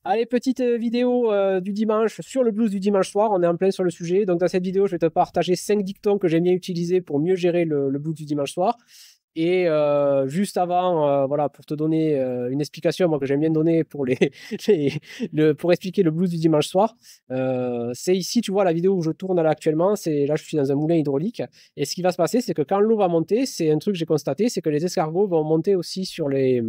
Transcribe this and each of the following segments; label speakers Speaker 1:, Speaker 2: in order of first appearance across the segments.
Speaker 1: Allez, petite vidéo du dimanche sur le blues du dimanche soir. On est en plein sur le sujet. Donc, dans cette vidéo, je vais te partager 5 dictons que j'aime bien utiliser pour mieux gérer le blues du dimanche soir. Et juste avant, voilà, pour te donner une explication, moi que j'aime bien donner pour pour expliquer le blues du dimanche soir, c'est ici, tu vois, la vidéo où je tourne là actuellement. Là, je suis dans un moulin hydraulique. Et ce qui va se passer, c'est que quand l'eau va monter, c'est un truc que j'ai constaté, c'est que les escargots vont monter aussi sur les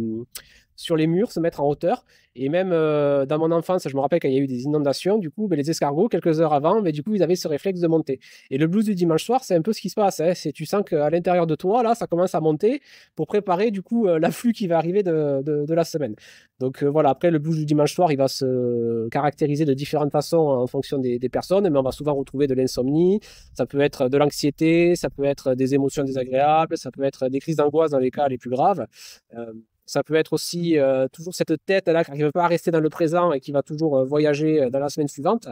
Speaker 1: murs, se mettre en hauteur. Et même dans mon enfance, je me rappelle quand il y a eu des inondations, du coup, ben, les escargots, quelques heures avant, ben, du coup, ils avaient ce réflexe de monter. Et le blues du dimanche soir, c'est un peu ce qui se passe, hein. Tu sens qu'à l'intérieur de toi, là, ça commence à monter pour préparer, du coup, l'afflux qui va arriver de la semaine. Donc voilà, après, le blues du dimanche soir, il va se caractériser de différentes façons en fonction des personnes, mais on va souvent retrouver de l'insomnie, ça peut être de l'anxiété, ça peut être des émotions désagréables, ça peut être des crises d'angoisse dans les cas les plus graves. Euh, Ça peut être aussi toujours cette tête-là qui ne veut pas rester dans le présent et qui va toujours voyager dans la semaine suivante.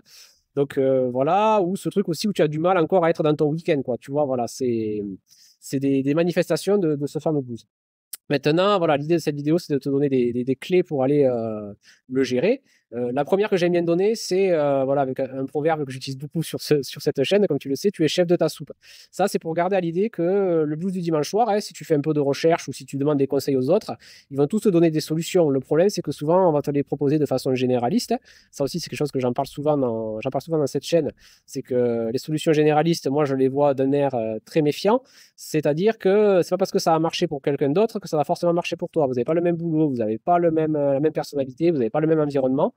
Speaker 1: Donc voilà, ou ce truc aussi où tu as du mal encore à être dans ton week-end, quoi. Tu vois, voilà, c'est des manifestations de ce fameux blues. Maintenant, voilà, l'idée de cette vidéo, c'est de te donner des clés pour aller le gérer. La première que j'aime bien donner, c'est voilà, avec un proverbe que j'utilise beaucoup sur cette chaîne, comme tu le sais, tu es chef de ta soupe. Ça, c'est pour garder à l'idée que le blues du dimanche soir, hein, si tu fais un peu de recherche ou si tu demandes des conseils aux autres, ils vont tous te donner des solutions. Le problème, c'est que souvent, on va te les proposer de façon généraliste. Ça aussi, c'est quelque chose que j'en parle souvent dans cette chaîne. C'est que les solutions généralistes, moi, je les vois d'un air très méfiant. C'est-à-dire que c'est pas parce que ça a marché pour quelqu'un d'autre que ça va forcément marcher pour toi. Vous n'avez pas le même boulot, vous n'avez pas la même personnalité, vous n'avez pas le même environnement.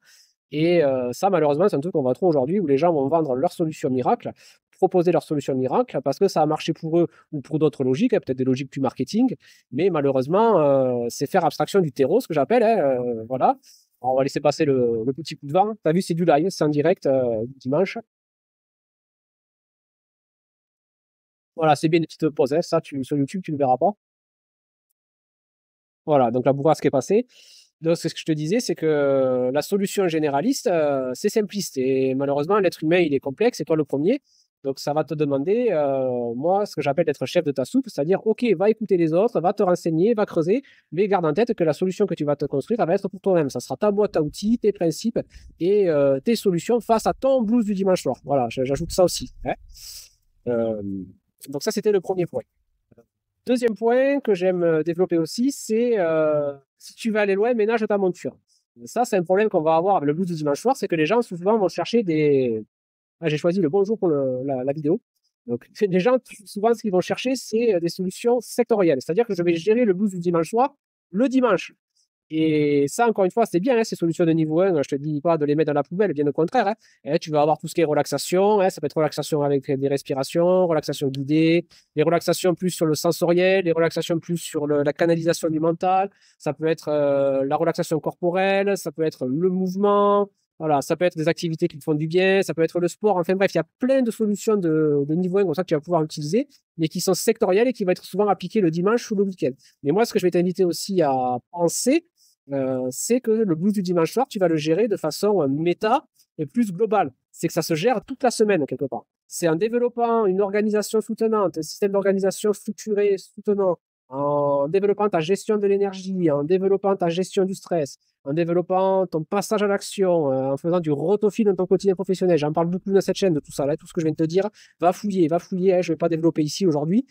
Speaker 1: Et ça, malheureusement, c'est un truc qu'on voit trop aujourd'hui où les gens vont vendre leur solution miracle, proposer leur solution miracle parce que ça a marché pour eux ou pour d'autres logiques, hein, peut-être des logiques plus marketing. Mais malheureusement, c'est faire abstraction du terreau, ce que j'appelle, hein, voilà. Alors, on va laisser passer le petit coup de vent. Tu as vu, c'est du live, c'est en direct dimanche. Voilà, c'est bien une petite pause, hein. Ça, sur YouTube, tu ne le verras pas. Voilà, donc la bourrasque est passée. Donc, c'est ce que je te disais, c'est que la solution généraliste, c'est simpliste. Et malheureusement, l'être humain, il est complexe, et toi le premier. Donc, ça va te demander, moi, ce que j'appelle d'être chef de ta soupe, c'est-à-dire, OK, va écouter les autres, va te renseigner, va creuser, mais garde en tête que la solution que tu vas te construire, elle va être pour toi-même. Ça sera ta boîte à outils, tes principes et tes solutions face à ton blues du dimanche soir. Voilà, j'ajoute ça aussi, hein. Euh, donc, ça, c'était le premier point. Deuxième point que j'aime développer aussi, c'est si tu veux aller loin, ménage ta monture. Ça, c'est un problème qu'on va avoir avec le blues du dimanche soir, c'est que les gens souvent vont chercher des. Ah, j'ai choisi le bon jour pour la vidéo. Donc, les gens, souvent, ce qu'ils vont chercher, c'est des solutions sectorielles. C'est-à-dire que je vais gérer le blues du dimanche soir le dimanche. Et ça, encore une fois, c'est bien, hein, ces solutions de niveau 1. Je te dis pas de les mettre dans la poubelle, bien au contraire, hein. Tu vas avoir tout ce qui est relaxation, hein, ça peut être relaxation avec des respirations, relaxation guidée, les relaxations plus sur le sensoriel, les relaxations plus sur la canalisation du mental. Ça peut être la relaxation corporelle, ça peut être le mouvement, voilà, ça peut être des activités qui te font du bien, ça peut être le sport. Enfin bref, il y a plein de solutions de niveau 1 comme ça que tu vas pouvoir utiliser, mais qui sont sectorielles et qui vont être souvent appliquées le dimanche ou le week-end. Mais moi, ce que je vais t'inviter aussi à penser, c'est que le blues du dimanche soir, tu vas le gérer de façon méta et plus globale. C'est que ça se gère toute la semaine, quelque part. C'est en développant une organisation soutenante, un système d'organisation structuré, soutenant, en développant ta gestion de l'énergie, en développant ta gestion du stress, en développant ton passage à l'action, en faisant du rotofil dans ton quotidien professionnel. J'en parle beaucoup dans cette chaîne de tout ça, là, tout ce que je viens de te dire. Va fouiller, hein, je ne vais pas développer ici aujourd'hui.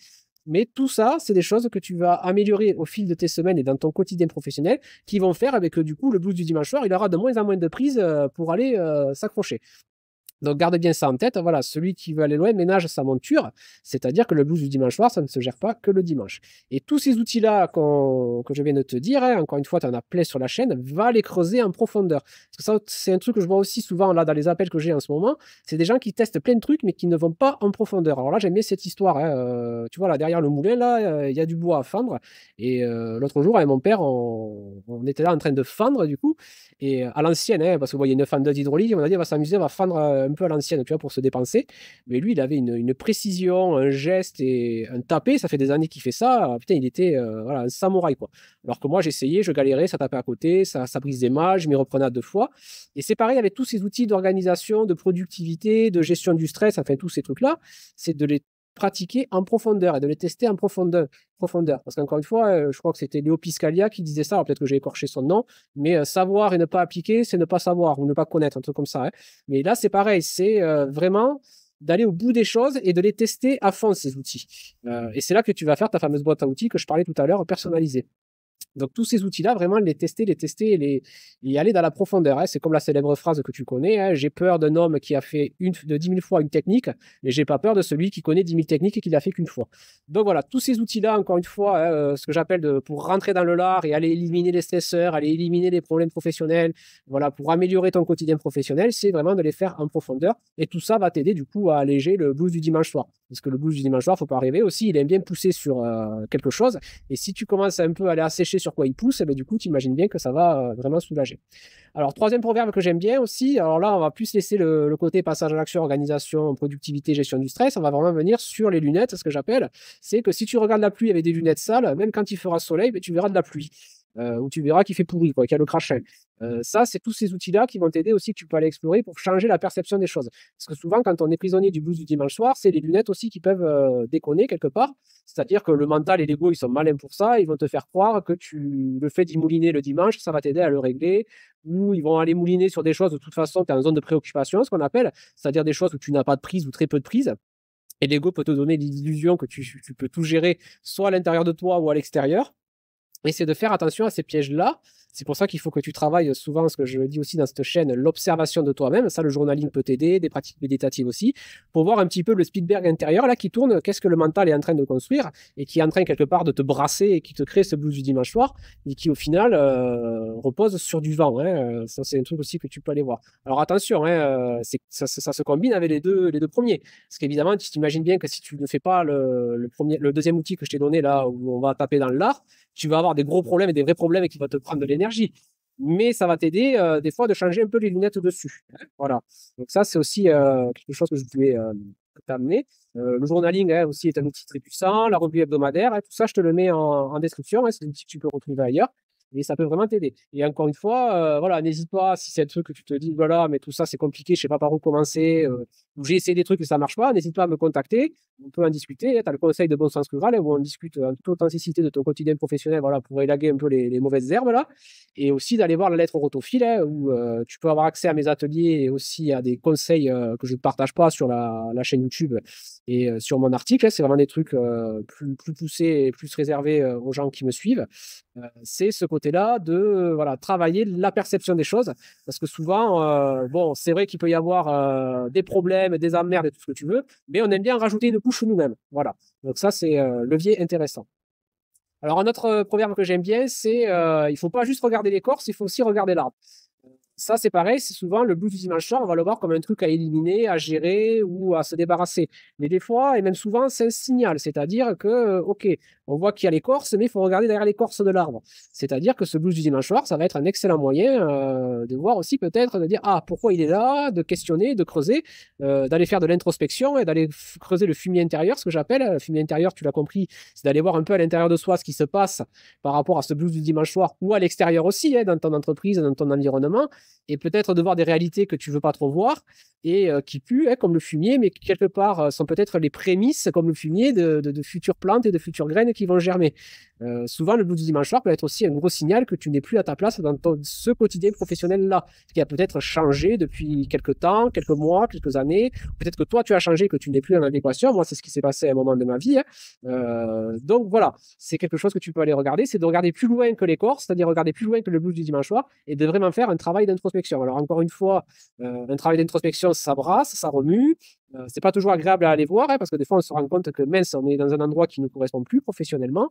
Speaker 1: Mais tout ça, c'est des choses que tu vas améliorer au fil de tes semaines et dans ton quotidien professionnel qui vont faire avec que du coup, le blues du dimanche soir, il aura de moins en moins de prise pour aller s'accrocher. Donc garde bien ça en tête. Voilà, celui qui veut aller loin ménage sa monture, c'est-à-dire que le blues du dimanche soir, ça ne se gère pas que le dimanche. Et tous ces outils-là que je viens de te dire, hein, encore une fois, tu en as plein sur la chaîne, va les creuser en profondeur. Parce que ça, c'est un truc que je vois aussi souvent là dans les appels que j'ai en ce moment. C'est des gens qui testent plein de trucs, mais qui ne vont pas en profondeur. Alors là, j'aime bien cette histoire, hein. Tu vois, là derrière le moulin, là, il y a du bois à fendre. Et l'autre jour, avec mon père, on était là en train de fendre, du coup. Et à l'ancienne, hein, parce que bon, il y a une fendeuse hydraulique, on a dit on va s'amuser, on va fendre un peu à l'ancienne, tu vois, pour se dépenser. Mais lui, il avait une précision, un geste et un tapé. Ça fait des années qu'il fait ça. Putain, il était voilà, un samouraï, quoi. Alors que moi, j'essayais, je galérais, ça tapait à côté, ça brise des mâts, je m'y reprenais à deux fois. Et c'est pareil avec tous ces outils d'organisation, de productivité, de gestion du stress, enfin tous ces trucs-là, c'est de les pratiquer en profondeur et de les tester en profondeur. Parce qu'encore une fois, je crois que c'était Léo Piscalia qui disait ça, alors peut-être que j'ai écorché son nom, mais savoir et ne pas appliquer, c'est ne pas savoir ou ne pas connaître, un truc comme ça, hein. Mais là, c'est pareil, c'est vraiment d'aller au bout des choses et de les tester à fond, ces outils. Et c'est là que tu vas faire ta fameuse boîte à outils que je parlais tout à l'heure, personnalisée. Donc tous ces outils-là, vraiment les tester et y aller dans la profondeur, hein. C'est comme la célèbre phrase que tu connais, hein, j'ai peur d'un homme qui a fait de 10 000 fois une technique, mais j'ai pas peur de celui qui connaît 10 000 techniques et qui l'a fait qu'une fois. Donc voilà, tous ces outils-là, encore une fois, hein, ce que j'appelle pour rentrer dans le lard et aller éliminer les stresseurs, aller éliminer les problèmes professionnels, voilà, pour améliorer ton quotidien professionnel, c'est vraiment de les faire en profondeur. Et tout ça va t'aider du coup à alléger le blues du dimanche soir. Parce que le blues du dimanche soir, faut pas rêver aussi, il aime bien pousser sur quelque chose. Et si tu commences un peu à aller assécher sur quoi il pousse, eh bien, du coup, tu imagines bien que ça va vraiment soulager. Alors, troisième proverbe que j'aime bien aussi, alors là, on va plus laisser le côté passage à l'action, organisation, productivité, gestion du stress. On va vraiment venir sur les lunettes, ce que j'appelle. C'est que si tu regardes la pluie avec des lunettes sales, même quand il fera soleil, ben, tu verras de la pluie. Ou tu verras qu'il fait pourri, quoi, qu'il y a le crachin. Ça, c'est tous ces outils-là qui vont t'aider aussi, que tu peux aller explorer pour changer la perception des choses. Parce que souvent, quand on est prisonnier du blues du dimanche soir, c'est les lunettes aussi qui peuvent déconner quelque part. C'est-à-dire que le mental et l'ego, ils sont malins pour ça. Ils vont te faire croire que le fait d'y mouliner le dimanche, ça va t'aider à le régler. Ou ils vont aller mouliner sur des choses, de toute façon, tu es en zone de préoccupation, ce qu'on appelle, c'est-à-dire des choses où tu n'as pas de prise ou très peu de prise. Et l'ego peut te donner l'illusion que tu peux tout gérer, soit à l'intérieur de toi ou à l'extérieur. Et c'est de faire attention à ces pièges-là. C'est pour ça qu'il faut que tu travailles souvent, ce que je dis aussi dans cette chaîne, l'observation de toi-même. Ça, le journaling peut t'aider, des pratiques méditatives aussi, pour voir un petit peu le Spielberg intérieur là qui tourne, qu'est-ce que le mental est en train de construire et qui est en train quelque part de te brasser et qui te crée ce blues du dimanche soir et qui au final repose sur du vent, hein. Ça, c'est un truc aussi que tu peux aller voir. Alors attention, hein, ça se combine avec les deux premiers. Parce qu'évidemment, tu t'imagines bien que si tu ne fais pas le deuxième outil que je t'ai donné là, où on va taper dans l'art, tu vas avoir des gros problèmes et des vrais problèmes et qui vont te prendre de l'énergie. Mais ça va t'aider des fois de changer un peu les lunettes dessus. Voilà. Donc ça, c'est aussi quelque chose que je voulais t'amener. Le journaling aussi est un outil très puissant, la revue hebdomadaire, hein, tout ça, je te le mets en description, hein, c'est un outil que tu peux retrouver ailleurs. Et ça peut vraiment t'aider. Et encore une fois, voilà, n'hésite pas, si c'est un truc que tu te dis, voilà, mais tout ça c'est compliqué, je sais pas par où commencer, ou j'ai essayé des trucs et ça marche pas, n'hésite pas à me contacter, on peut en discuter. Tu as le conseil de bon sens rural, où on discute en toute authenticité de ton quotidien professionnel, voilà, pour élaguer un peu les mauvaises herbes là. Et aussi d'aller voir la lettre rotophile, hein, où tu peux avoir accès à mes ateliers et aussi à des conseils que je ne partage pas sur la chaîne YouTube et sur mon article, hein. C'est vraiment des trucs plus poussés et plus réservés aux gens qui me suivent. C'est ce côté-là de voilà, travailler la perception des choses. Parce que souvent, bon, c'est vrai qu'il peut y avoir des problèmes, des emmerdes et tout ce que tu veux, mais on aime bien rajouter une couche nous-mêmes. Voilà. Donc ça, c'est levier intéressant. Alors, un autre proverbe que j'aime bien, c'est il ne faut pas juste regarder l'écorce, il faut aussi regarder l'arbre. Ça, c'est pareil, c'est souvent le blues du dimanche soir, on va le voir comme un truc à éliminer, à gérer ou à se débarrasser. Mais des fois, et même souvent, c'est un signal, c'est-à-dire que, OK, on voit qu'il y a l'écorce, mais il faut regarder derrière l'écorce de l'arbre. C'est-à-dire que ce blues du dimanche soir, ça va être un excellent moyen de voir aussi peut-être, de dire, ah, pourquoi il est là, de questionner, de creuser, d'aller faire de l'introspection et d'aller creuser le fumier intérieur, ce que j'appelle. Le fumier intérieur, tu l'as compris, c'est d'aller voir un peu à l'intérieur de soi ce qui se passe par rapport à ce blues du dimanche soir ou à l'extérieur aussi, hein, dans ton entreprise, dans ton environnement, et peut-être de voir des réalités que tu veux pas trop voir et qui puent, hein, comme le fumier, mais qui quelque part sont peut-être les prémices, comme le fumier, de futures plantes et de futures graines qui vont germer. Souvent, le blues du dimanche soir peut être aussi un gros signal que tu n'es plus à ta place dans ce quotidien professionnel-là, qui a peut-être changé depuis quelques temps, quelques mois, quelques années. Peut-être que toi, tu as changé, que tu n'es plus en adéquation. Moi, c'est ce qui s'est passé à un moment de ma vie, hein. Donc voilà, c'est quelque chose que tu peux aller regarder, c'est de regarder plus loin que l'écorce, c'est-à-dire regarder plus loin que le blues du dimanche soir et de vraiment faire un travail d'introspection. Alors encore une fois, un travail d'introspection, ça brasse, ça remue. C'est pas toujours agréable à aller voir, hein, parce que des fois on se rend compte que mince, on est dans un endroit qui ne correspond plus professionnellement,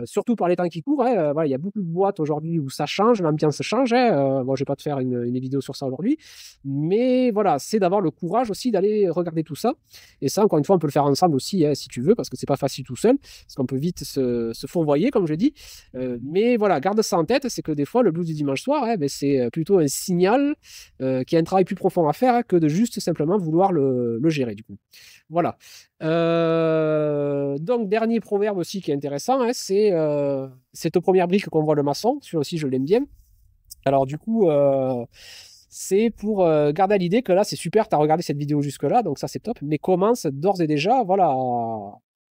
Speaker 1: surtout par les temps qui courent, hein. Voilà, il y a beaucoup de boîtes aujourd'hui où ça change, l'ambiance change, hein. Bon, je vais pas te faire une vidéo sur ça aujourd'hui, mais voilà, c'est d'avoir le courage aussi d'aller regarder tout ça. Et ça, encore une fois, on peut le faire ensemble aussi, hein, si tu veux, parce que c'est pas facile tout seul, parce qu'on peut vite se fourvoyer, comme je dis. Mais voilà, garde ça en tête, c'est que des fois, le blues du dimanche soir, hein, ben, c'est plutôt un signal qu'il y a un travail plus profond à faire, hein, que de juste simplement vouloir le gérer du coup. Voilà. Donc, dernier proverbe aussi qui est intéressant, hein, c'est cette première brique qu'on voit le maçon. Celui-là aussi, je l'aime bien. Alors, du coup, c'est pour garder à l'idée que là, c'est super, tu as regardé cette vidéo jusque-là, donc ça, c'est top, mais commence d'ores et déjà, voilà,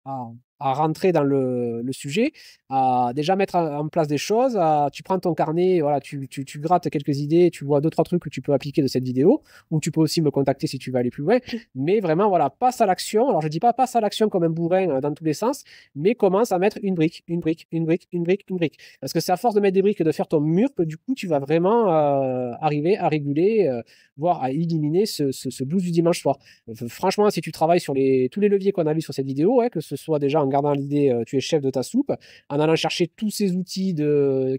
Speaker 1: à, à rentrer dans le sujet, à déjà mettre en place des choses, tu prends ton carnet, voilà, tu grattes quelques idées, tu vois deux, trois trucs que tu peux appliquer de cette vidéo, ou tu peux aussi me contacter si tu veux aller plus loin, mais vraiment, voilà, passe à l'action. Alors, je dis pas passe à l'action comme un bourrin dans tous les sens, mais commence à mettre une brique, une brique, une brique, une brique, une brique. Parce que c'est à force de mettre des briques et de faire ton mur que du coup, tu vas vraiment arriver à réguler, voire à éliminer ce blues du dimanche soir. Franchement, si tu travailles sur tous les leviers qu'on a vus sur cette vidéo, que ce soit déjà en gardant l'idée, tu es chef de ta soupe, en allant chercher tous ces outils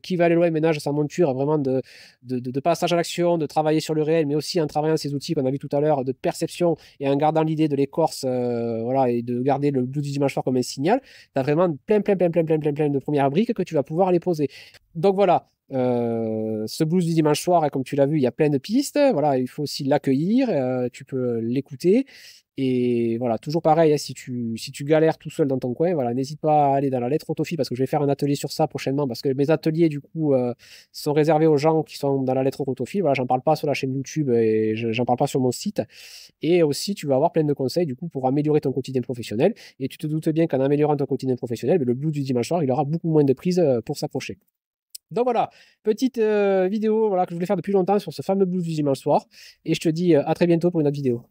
Speaker 1: qui va aller loin, ménage sa monture, vraiment de passage à l'action, de travailler sur le réel, mais aussi en travaillant ces outils qu'on a vu tout à l'heure de perception et en gardant l'idée de l'écorce, voilà, et de garder le blues du dimanche soir comme un signal, tu as vraiment plein de premières briques que tu vas pouvoir aller poser. Donc voilà, ce blues du dimanche soir, comme tu l'as vu, il y a plein de pistes. Voilà, il faut aussi l'accueillir, tu peux l'écouter. Et voilà, toujours pareil, si tu galères tout seul dans ton coin, voilà, n'hésite pas à aller dans la lettre autophilie parce que je vais faire un atelier sur ça prochainement parce que mes ateliers, du coup, sont réservés aux gens qui sont dans la lettre autophilie. Voilà, j'en parle pas sur la chaîne YouTube et j'en parle pas sur mon site. Et aussi, tu vas avoir plein de conseils, du coup, pour améliorer ton quotidien professionnel. Et tu te doutes bien qu'en améliorant ton quotidien professionnel, le blues du dimanche soir, il aura beaucoup moins de prise pour s'approcher. Donc voilà, petite vidéo voilà, que je voulais faire depuis longtemps sur ce fameux blues du dimanche soir. Et je te dis à très bientôt pour une autre vidéo.